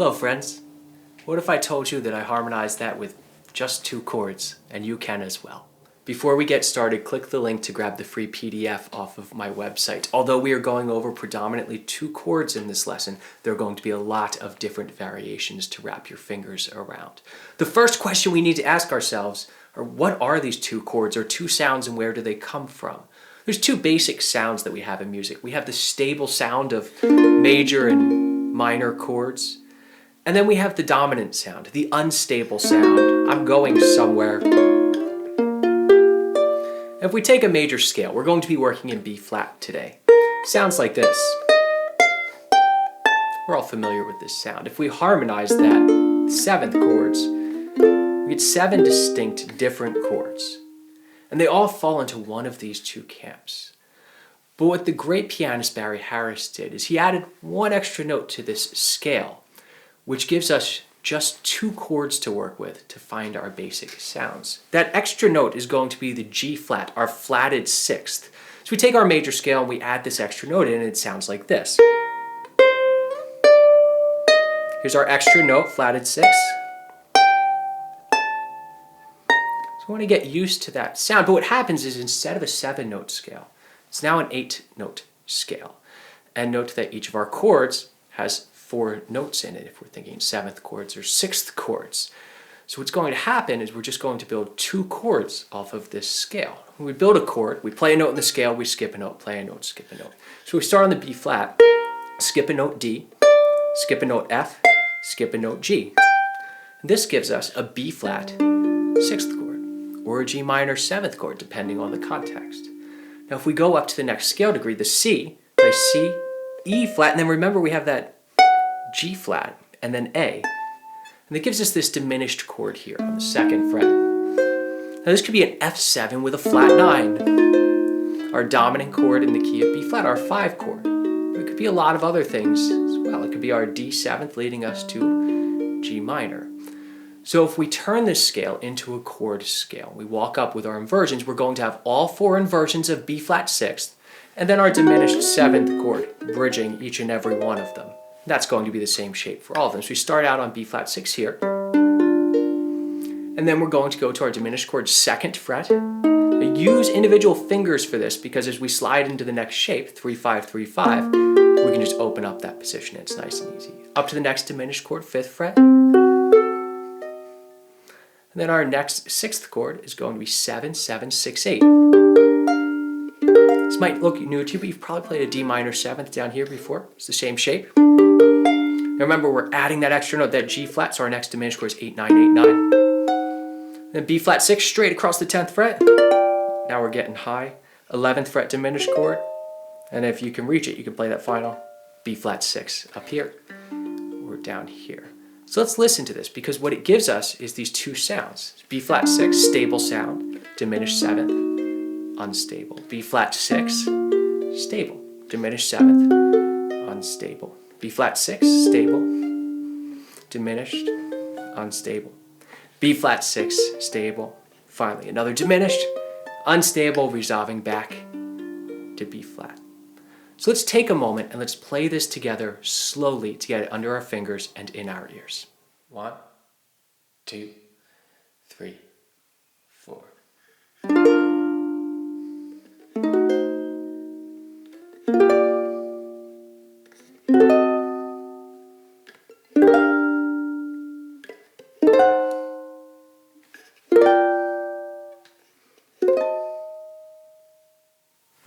Hello friends, what if I told you that I harmonized that with just 2 chords, and you can as well? Before we get started, click the link to grab the free PDF off of my website. Although we are going over predominantly 2 chords in this lesson, there are going to be a lot of different variations to wrap your fingers around. The first question we need to ask ourselves are, what are these 2 chords or 2 sounds, and where do they come from? There's 2 basic sounds that we have in music. We have the stable sound of major and minor chords, and then we have the dominant sound, the unstable sound. I'm going somewhere. If we take a major scale, we're going to be working in B flat today. Sounds like this. We're all familiar with this sound. If we harmonize that 7th chords, we get 7 distinct different chords. And they all fall into one of these 2 camps. But what the great pianist Barry Harris did is he added one extra note to this scale, which gives us just 2 chords to work with to find our basic sounds. That extra note is going to be the G flat, our flatted 6th. So we take our major scale and we add this extra note in, and it sounds like this. Here's our extra note, flatted 6. So we want to get used to that sound, but what happens is instead of a 7-note scale, it's now an 8-note scale. And note that each of our chords has 4 notes in it, if we're thinking 7th chords or 6th chords. So what's going to happen is we're just going to build 2 chords off of this scale. When we build a chord, we play a note in the scale, we skip a note, play a note, skip a note. So we start on the B flat, skip a note D, skip a note F, skip a note G. And this gives us a B flat 6th chord, or a G minor 7th chord, depending on the context. Now if we go up to the next scale degree, the C, play C, E flat, and then remember we have that G flat, and then A. And that gives us this diminished chord here on the 2nd fret. Now this could be an F7 with a flat 9. Our dominant chord in the key of B flat, our 5 chord. It could be a lot of other things as well. It could be our D7th leading us to G minor. So if we turn this scale into a chord scale, we walk up with our inversions, we're going to have all 4 inversions of B flat 6th, and then our diminished 7th chord, bridging each and every one of them. That's going to be the same shape for all of them. So we start out on B flat 6 here, and then we're going to go to our diminished chord 2nd fret. I use individual fingers for this because as we slide into the next shape, 3, 5, 3, 5, we can just open up that position. It's nice and easy. Up to the next diminished chord, 5th fret. And then our next 6th chord is going to be 7, 7, 6, 8. This might look new to you, but you've probably played a D minor 7th down here before. It's the same shape. Now remember, we're adding that extra note, that G flat, so our next diminished chord is 8, 9, 8, 9. Then B flat 6 straight across the 10th fret. Now we're getting high. 11th fret diminished chord. And if you can reach it, you can play that final B flat 6 up here or down here. So let's listen to this, because what it gives us is these 2 sounds. B flat 6, stable sound, diminished 7th, unstable. B flat 6, stable, diminished 7th, unstable. B flat 6, stable, diminished, unstable. B flat 6, stable. Finally, another diminished, unstable, resolving back to B flat. So let's take a moment and let's play this together slowly to get it under our fingers and in our ears. 1, 2, 3, 4.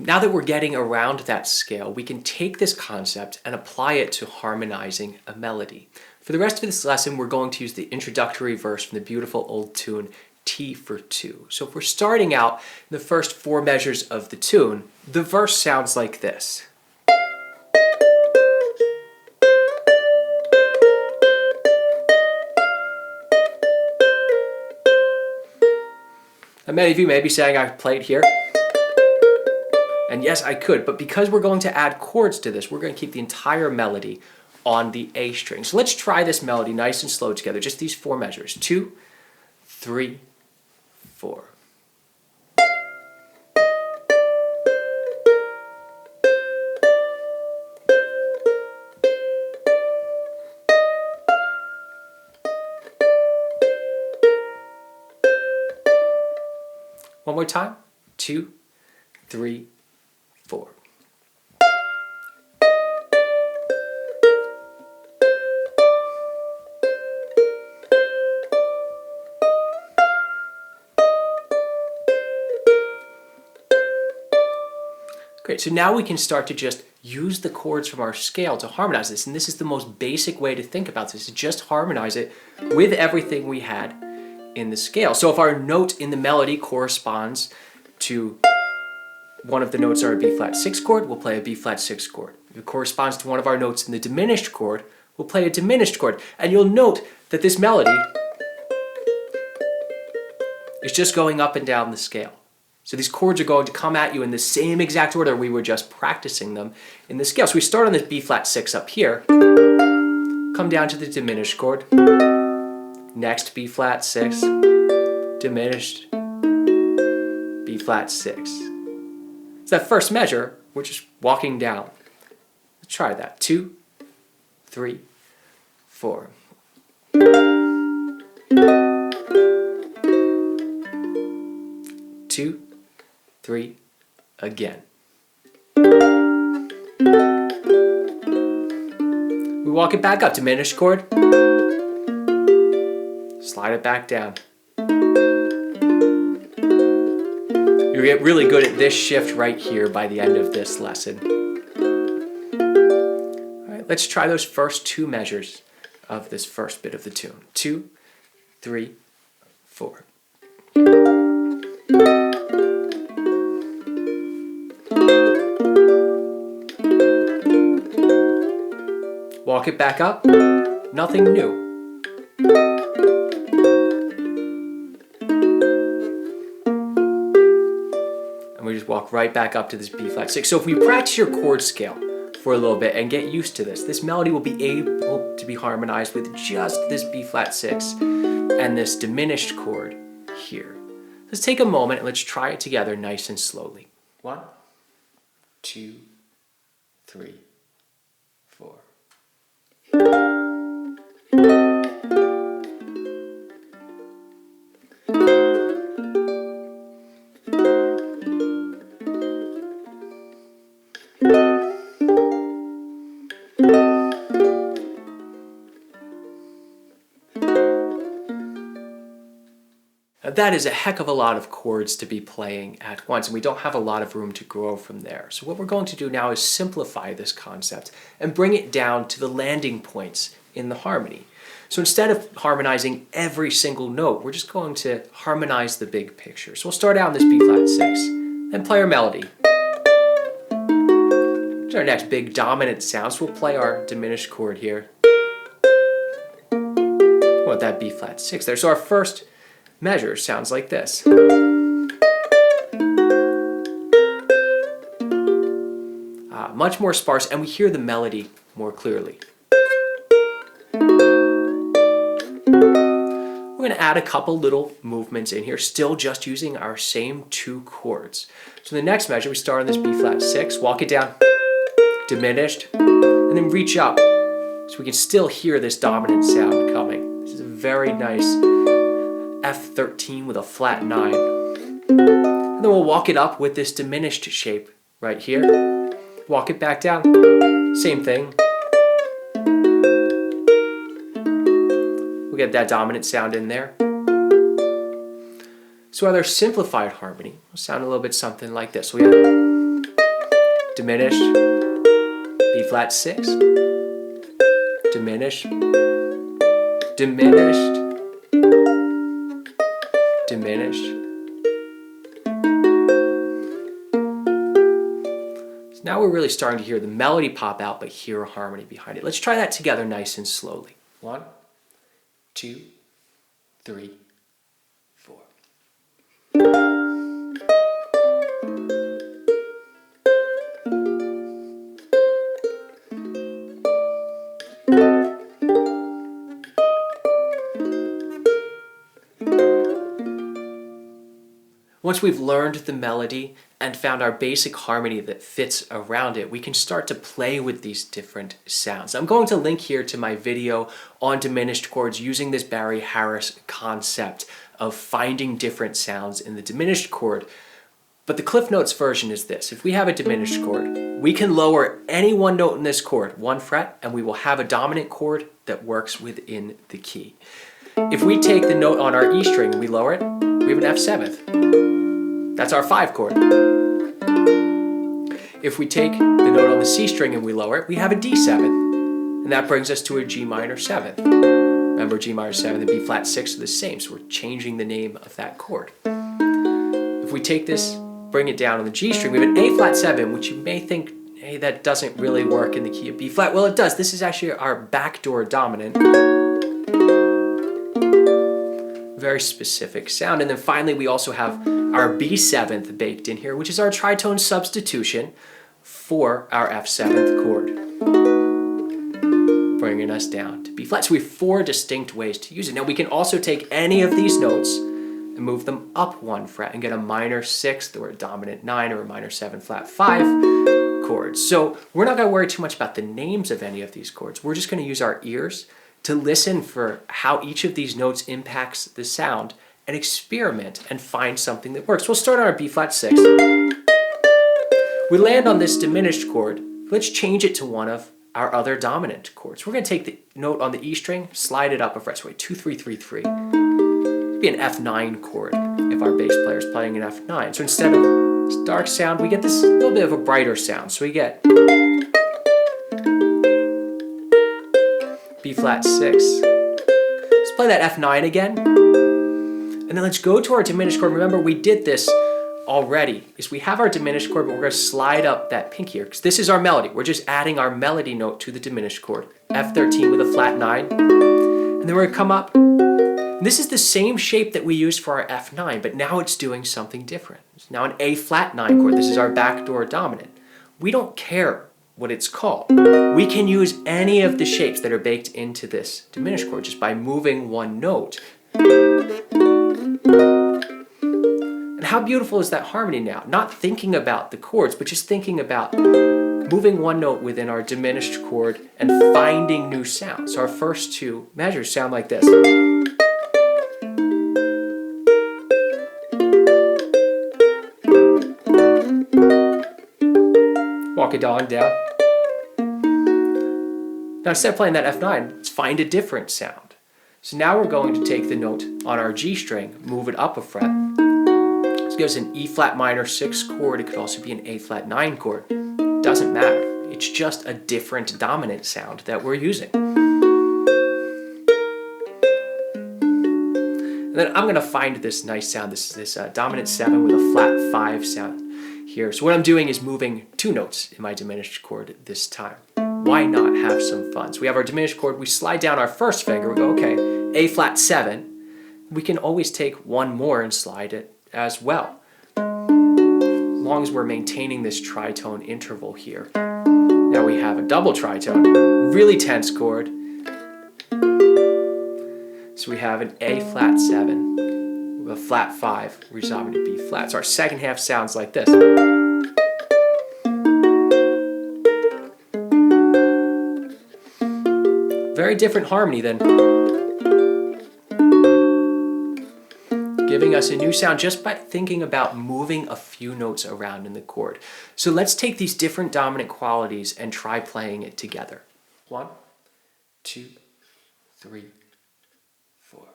Now that we're getting around that scale, we can take this concept and apply it to harmonizing a melody. For the rest of this lesson, we're going to use the introductory verse from the beautiful old tune, T for 2. So if we're starting out in the first 4 measures of the tune, the verse sounds like this. Now, many of you may be saying I played here. And yes, I could, but because we're going to add chords to this, we're going to keep the entire melody on the A string. So let's try this melody nice and slow together, just these 4 measures. 2, 3, 4. One more time. 2, 3, 4. Great, so now we can start to just use the chords from our scale to harmonize this, and this is the most basic way to think about this, is just harmonize it with everything we had in the scale. So if our note in the melody corresponds to one of the notes on our B flat 6 chord, we'll play a B flat 6 chord. If it corresponds to one of our notes in the diminished chord, we'll play a diminished chord. And you'll note that this melody is just going up and down the scale. So these chords are going to come at you in the same exact order we were just practicing them in the scale. So we start on this B flat 6 up here, come down to the diminished chord, next B flat 6, diminished, B flat 6. So that first measure, we're just walking down. Let's try that. 2, 3, 4. 2, 3, again. We walk it back up, diminished chord, slide it back down. You'll get really good at this shift right here by the end of this lesson. All right, let's try those first 2 measures of this first bit of the tune. 2, 3, 4. Walk it back up, nothing new. And we just walk right back up to this B flat 6. So if we practice your chord scale for a little bit and get used to this melody will be able to be harmonized with just this B flat 6 and this diminished chord here. Let's take a moment and let's try it together nice and slowly. 1, 2, 3, 4. Now that is a heck of a lot of chords to be playing at once, and we don't have a lot of room to grow from there. So what we're going to do now is simplify this concept and bring it down to the landing points in the harmony. So instead of harmonizing every single note, we're just going to harmonize the big picture. So we'll start out on this B flat 6, then play our melody. To our next big dominant sound, so we'll play our diminished chord here. We want that B flat 6 there. So our first measure sounds like this. Much more sparse, and we hear the melody more clearly. We're going to add a couple little movements in here, still just using our same 2 chords. So the next measure, we start on this B flat 6, walk it down, diminished, and then reach up so we can still hear this dominant sound coming. This is a very nice F13 with a flat 9. And then we'll walk it up with this diminished shape right here. Walk it back down. Same thing. We'll get that dominant sound in there. So our simplified harmony will sound a little bit something like this. So we have diminished, B flat 6, diminished, diminished, diminished. So now we're really starting to hear the melody pop out, but hear a harmony behind it. Let's try that together nice and slowly. 1, 2, 3, 4. Once we've learned the melody and found our basic harmony that fits around it, we can start to play with these different sounds. I'm going to link here to my video on diminished chords using this Barry Harris concept of finding different sounds in the diminished chord. But the Cliff Notes version is this. If we have a diminished chord, we can lower any one note in this chord, 1 fret, and we will have a dominant chord that works within the key. If we take the note on our E string and we lower it, we have an F7. That's our 5 chord. If we take the note on the C string and we lower it, we have a D7. And that brings us to a G minor 7th. Remember, G minor 7th and B flat 6 are the same, so we're changing the name of that chord. If we take this, bring it down on the G string, we have an A flat 7, which you may think, hey, that doesn't really work in the key of B flat. Well, it does. This is actually our backdoor dominant. Very specific sound. And then finally, we also have our B7th baked in here, which is our tritone substitution for our F7th chord, bringing us down to B flat. So we have 4 distinct ways to use it. Now we can also take any of these notes and move them up 1 fret and get a minor 6th or a dominant 9 or a minor 7 flat 5 chords. So we're not going to worry too much about the names of any of these chords. We're just going to use our ears to listen for how each of these notes impacts the sound and experiment and find something that works. We'll start on our B flat 6. We land on this diminished chord. Let's change it to one of our other dominant chords. We're going to take the note on the E string, slide it up a fret, so 2, 3, 3, 3. It'd be an F9 chord if our bass player is playing an F9. So instead of this dark sound, we get this little bit of a brighter sound. So we get B flat 6. Let's play that F9 again. And then let's go to our diminished chord. Remember, we did this already. Is we have our diminished chord, but we're going to slide up that pinky here, because this is our melody. We're just adding our melody note to the diminished chord. F13 with a flat 9. And then we're going to come up. And this is the same shape that we used for our F9, but now it's doing something different. It's now an A flat 9 chord. This is our backdoor dominant. We don't care what it's called. We can use any of the shapes that are baked into this diminished chord just by moving one note. And how beautiful is that harmony now? Not thinking about the chords, but just thinking about moving one note within our diminished chord and finding new sounds. So our first 2 measures sound like this. Walk it on down. Now instead of playing that F9, let's find a different sound. So now we're going to take the note on our G string, move it up a fret. This gives an E flat minor 6 chord. It could also be an A flat 9 chord. Doesn't matter. It's just a different dominant sound that we're using. And then I'm going to find this nice sound. This is this dominant 7 with a flat 5 sound here. So what I'm doing is moving 2 notes in my diminished chord this time. Why not have some fun? So we have our diminished chord. We slide down our first finger. We go, okay, A flat 7. We can always take one more and slide it as well, as long as we're maintaining this tritone interval here. Now we have a double tritone, really tense chord. So we have an A flat 7 with a flat 5 resolving to B flat. So our second half sounds like this. Very different harmony than giving us a new sound just by thinking about moving a few notes around in the chord. So let's take these different dominant qualities and try playing it together. 1, 2, 3, 4.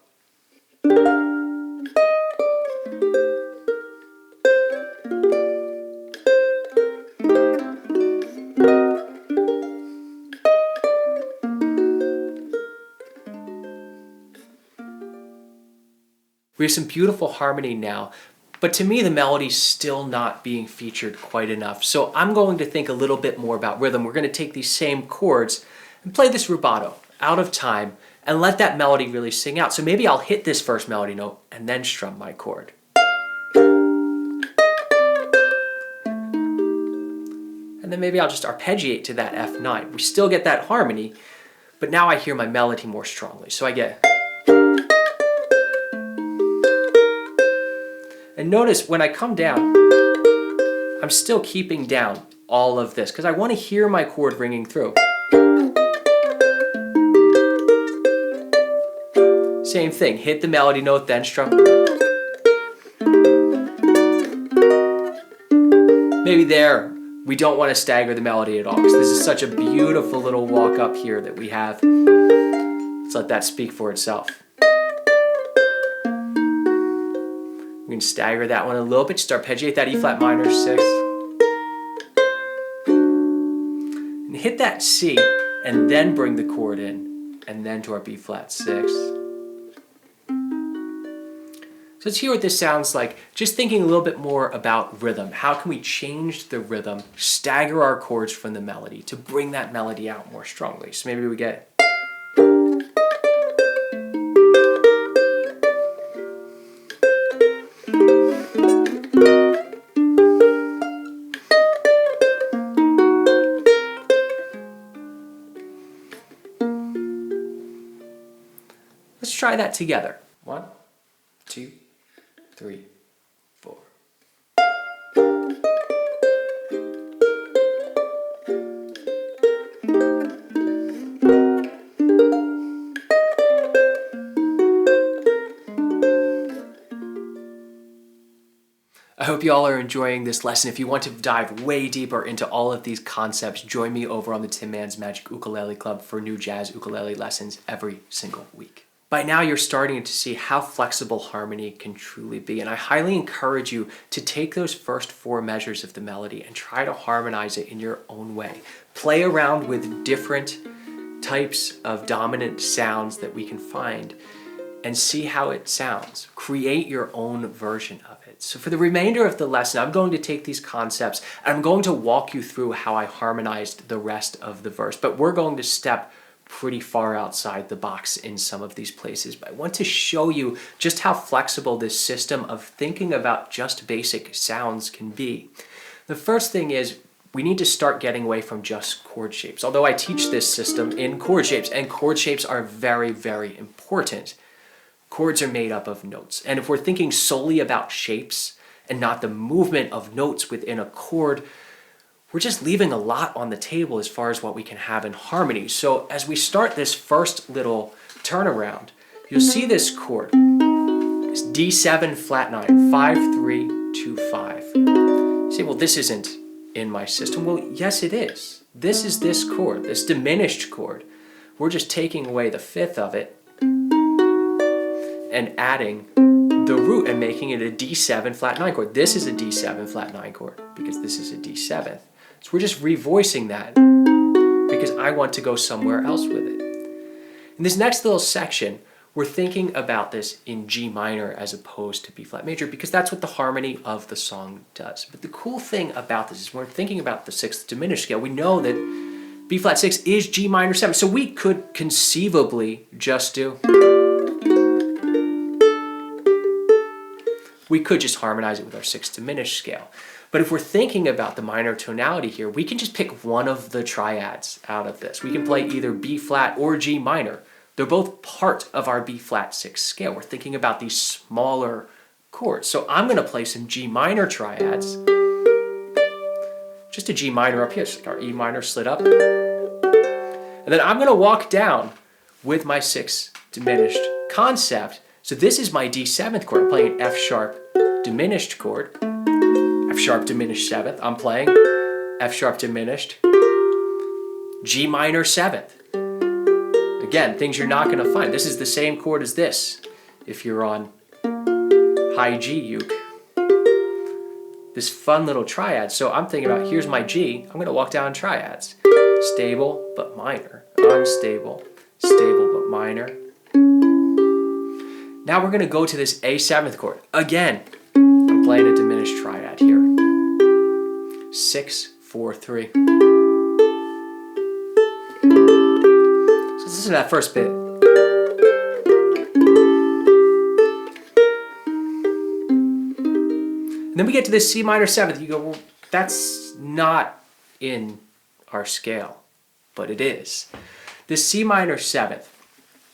We have some beautiful harmony now, but to me the melody's still not being featured quite enough. So I'm going to think a little bit more about rhythm. We're going to take these same chords and play this rubato out of time and let that melody really sing out. So maybe I'll hit this first melody note and then strum my chord. And then maybe I'll just arpeggiate to that F9. We still get that harmony, but now I hear my melody more strongly. So I get... And notice when I come down, I'm still keeping down all of this because I want to hear my chord ringing through. Same thing, hit the melody note, then strum. Maybe there, we don't want to stagger the melody at all because this is such a beautiful little walk up here that we have. Let's let that speak for itself. We can stagger that one a little bit, just arpeggiate that E flat minor 6. And hit that C, and then bring the chord in, and then to our B flat 6. So let's hear what this sounds like, just thinking a little bit more about rhythm. How can we change the rhythm, stagger our chords from the melody to bring that melody out more strongly? So maybe we get... Let's try that together. 1, 2, 3, 4. I hope you all are enjoying this lesson. If you want to dive way deeper into all of these concepts, join me over on the Tin Man's Magic Ukulele Club for new jazz ukulele lessons every single week. By now you're starting to see how flexible harmony can truly be, and I highly encourage you to take those first 4 measures of the melody and try to harmonize it in your own way. Play around with different types of dominant sounds that we can find and see how it sounds. Create your own version of it. So for the remainder of the lesson, I'm going to take these concepts and I'm going to walk you through how I harmonized the rest of the verse, but we're going to step pretty far outside the box in some of these places. But I want to show you just how flexible this system of thinking about just basic sounds can be. The first thing is we need to start getting away from just chord shapes. Although I teach this system in chord shapes, and chord shapes are very, very important. Chords are made up of notes. And if we're thinking solely about shapes and not the movement of notes within a chord, we're just leaving a lot on the table as far as what we can have in harmony. So as we start this first little turnaround, you'll see this chord. It's D7 flat 9, 5, 3, 2, 5. You say, well, this isn't in my system. Well, yes, it is. This is this chord, this diminished chord. We're just taking away the 5th of it and adding the root and making it a D7 flat 9 chord. This is a D7 flat 9 chord because this is a D7th. So we're just revoicing that because I want to go somewhere else with it. In this next little section, we're thinking about this in G minor as opposed to B flat major because that's what the harmony of the song does. But the cool thing about this is when we're thinking about the 6th diminished scale, we know that B flat 6 is G minor 7. So we could conceivably just do... We could just harmonize it with our 6th diminished scale. But if we're thinking about the minor tonality here, we can just pick one of the triads out of this. We can play either B flat or G minor. They're both part of our B flat 6 scale. We're thinking about these smaller chords. So I'm going to play some G minor triads. Just a G minor up here, so our E minor slid up. And then I'm going to walk down with my 6th diminished concept. So this is my D7th chord. I'm playing an F sharp diminished chord. F sharp diminished 7th. I'm playing F sharp diminished, G minor 7th. Again, things you're not going to find. This is the same chord as this if you're on high G uke. This fun little triad. So I'm thinking about, here's my G. I'm going to walk down triads. Stable but minor. Unstable. Stable but minor. Now we're going to go to this A7th chord. Again, I'm playing a diminished triad here. 6, 4, 3. So let's listen to that first bit. And then we get to this C minor 7th. You go, well, that's not in our scale, but it is. This C minor 7th,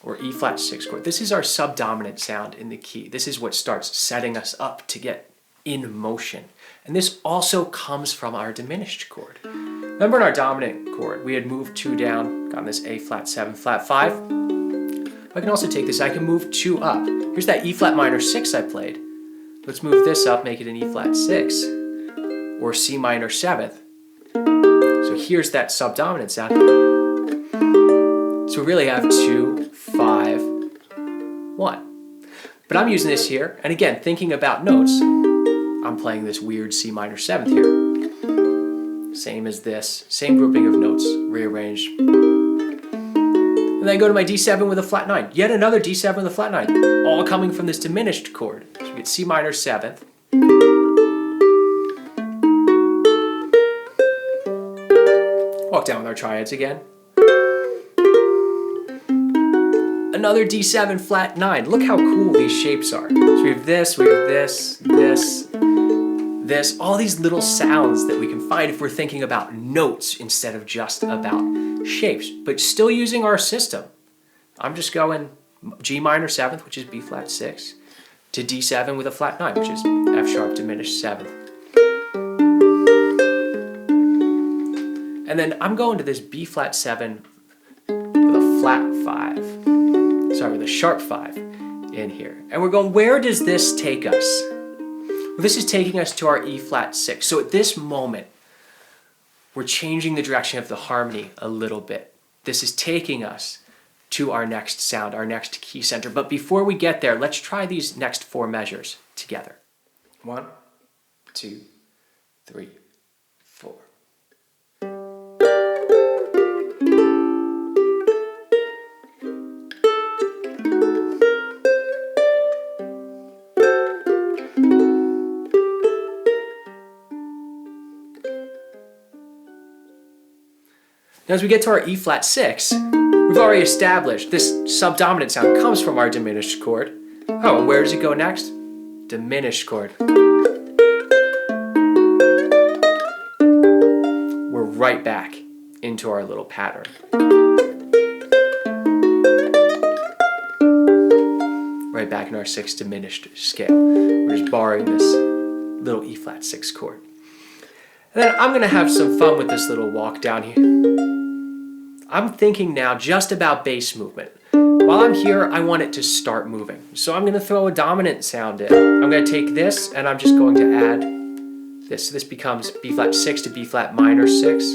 or E flat 6 chord, this is our subdominant sound in the key. This is what starts setting us up to get in motion. And this also comes from our diminished chord. Remember in our dominant chord, we had moved 2 down, gotten this A flat 7, flat 5. I can also take this, I can move 2 up. Here's that E flat minor 6 I played. Let's move this up, make it an E flat 6, or C minor 7th. So here's that subdominant sound. So we really have 2, 5, 1. But I'm using this here, and again, thinking about notes, I'm playing this weird C minor 7th here. Same as this, same grouping of notes, rearranged. And then I go to my D7 with a flat 9. Yet another D7 with a flat 9, all coming from this diminished chord. So we get C minor 7th. Walk down with our triads again. Another D7 flat 9. Look how cool these shapes are. So we have this, this, all these little sounds that we can find if we're thinking about notes instead of just about shapes, but still using our system. I'm just going G minor 7th, which is B flat 6, to D7 with a flat 9, which is F sharp diminished 7th. And then I'm going to this B flat 7 with a flat 5. Sorry, with a sharp 5 in here. And we're going, where does this take us? Well, this is taking us to our E flat 6. So at this moment, we're changing the direction of the harmony a little bit. This is taking us to our next sound, our next key center. But before we get there, let's try these next 4 measures together. 1, 2, 3, 4. Now as we get to our E flat 6, we've already established this subdominant sound comes from our diminished chord. Oh, and where does it go next? Diminished chord. We're right back into our little pattern. Right back in our 6th diminished scale. We're just borrowing this little E flat 6 chord. And then I'm going to have some fun with this little walk down here. I'm thinking now just about bass movement. While I'm here, I want it to start moving. So I'm going to throw a dominant sound in. I'm going to take this and I'm just going to add this. So this becomes B flat 6 to B flat minor 6.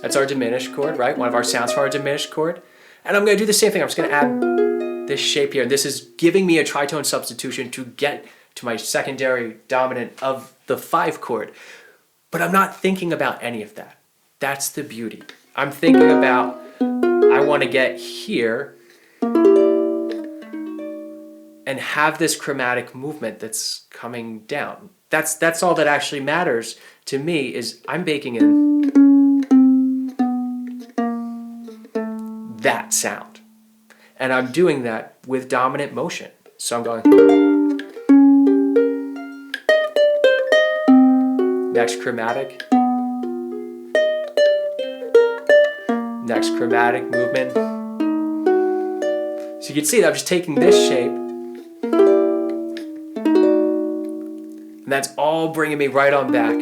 That's our diminished chord, right? One of our sounds for our diminished chord. And I'm going to do the same thing. I'm just going to add this shape here. This is giving me a tritone substitution to get to my secondary dominant of the 5 chord. But I'm not thinking about any of that. That's the beauty. I'm thinking about, I want to get here and have this chromatic movement that's coming down. That's all that actually matters to me, is I'm baking in that sound. And I'm doing that with dominant motion. So I'm going next chromatic, next chromatic movement. So you can see that I'm just taking this shape, and that's all bringing me right on back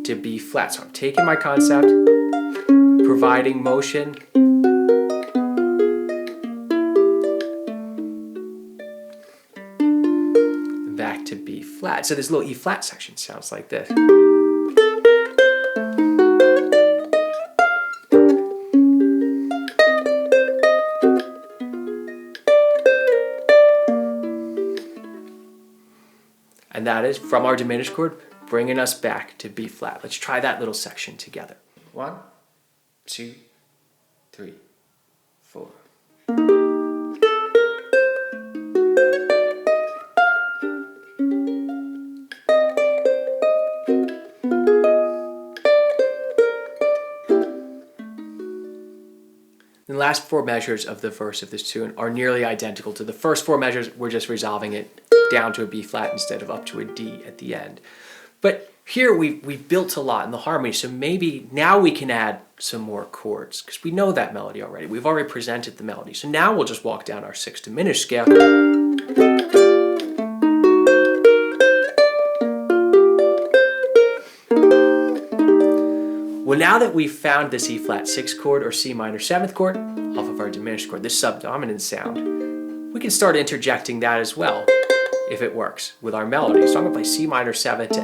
to B flat. So I'm taking my concept, providing motion, back to B flat. So this little E flat section sounds like this. And that is from our diminished chord, bringing us back to B flat. Let's try that little section together. 1, 2, 3, 4. The last 4 measures of the verse of this tune are nearly identical to the first 4 measures. We're just resolving it down to a B flat instead of up to a D at the end. But here we've built a lot in the harmony, so maybe now we can add some more chords, because we know that melody already. We've already presented the melody. So now we'll just walk down our 6th diminished scale. Well, now that we've found this E flat 6 chord or C minor 7th chord off of our diminished chord, this subdominant sound, we can start interjecting that as well, if it works, with our melody. So I'm going to play C minor 7 to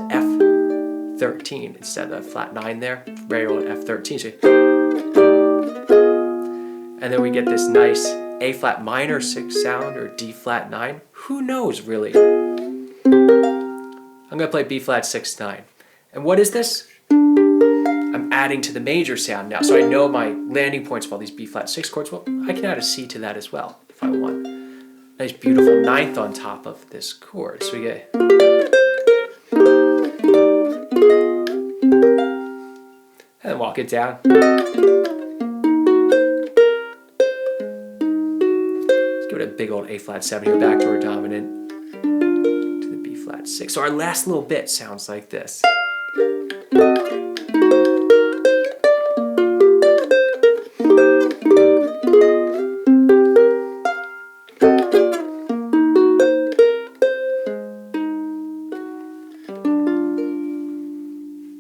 F13 instead of flat 9 there, regular F13. So, and then we get this nice A flat minor 6 sound or D flat 9. Who knows, really? I'm going to play B flat 6 9. And what is this? I'm adding to the major sound now. So I know my landing points of all these B flat 6 chords. Well, I can add a C to that as well if I want. Nice beautiful ninth on top of this chord. So we get... And then walk it down. Let's give it a big old A flat 7 here, back to our dominant, to the B flat 6. So our last little bit sounds like this.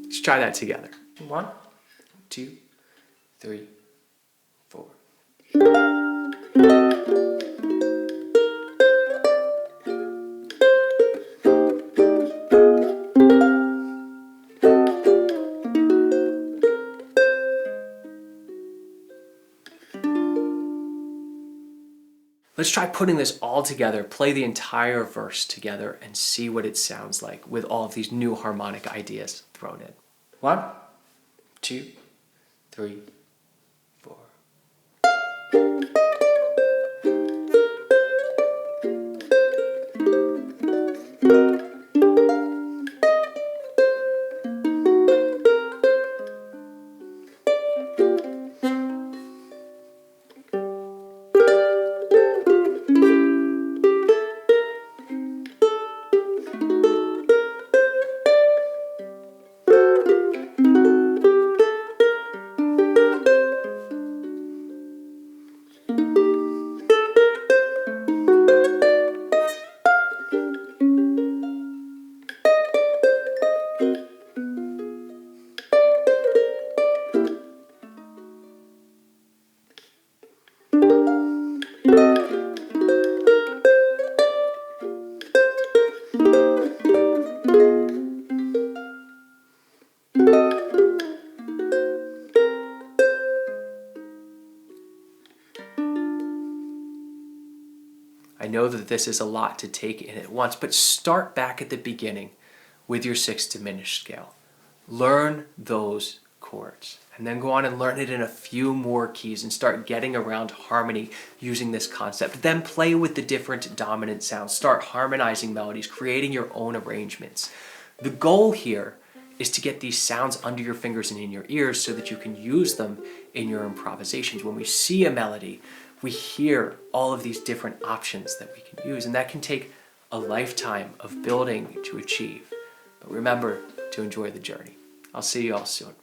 Let's try that together. 1, 2, 3, 4. Let's try putting this all together, play the entire verse together, and see what it sounds like with all of these new harmonic ideas thrown in. 1, 2, 3, 4. I know that this is a lot to take in at once, but start back at the beginning with your 6th diminished scale. Learn those chords, and then go on and learn it in a few more keys and start getting around harmony using this concept. Then play with the different dominant sounds. Start harmonizing melodies, creating your own arrangements. The goal here is to get these sounds under your fingers and in your ears so that you can use them in your improvisations. When we see a melody, we hear all of these different options that we can use, and that can take a lifetime of building to achieve. But remember to enjoy the journey. I'll see you all soon.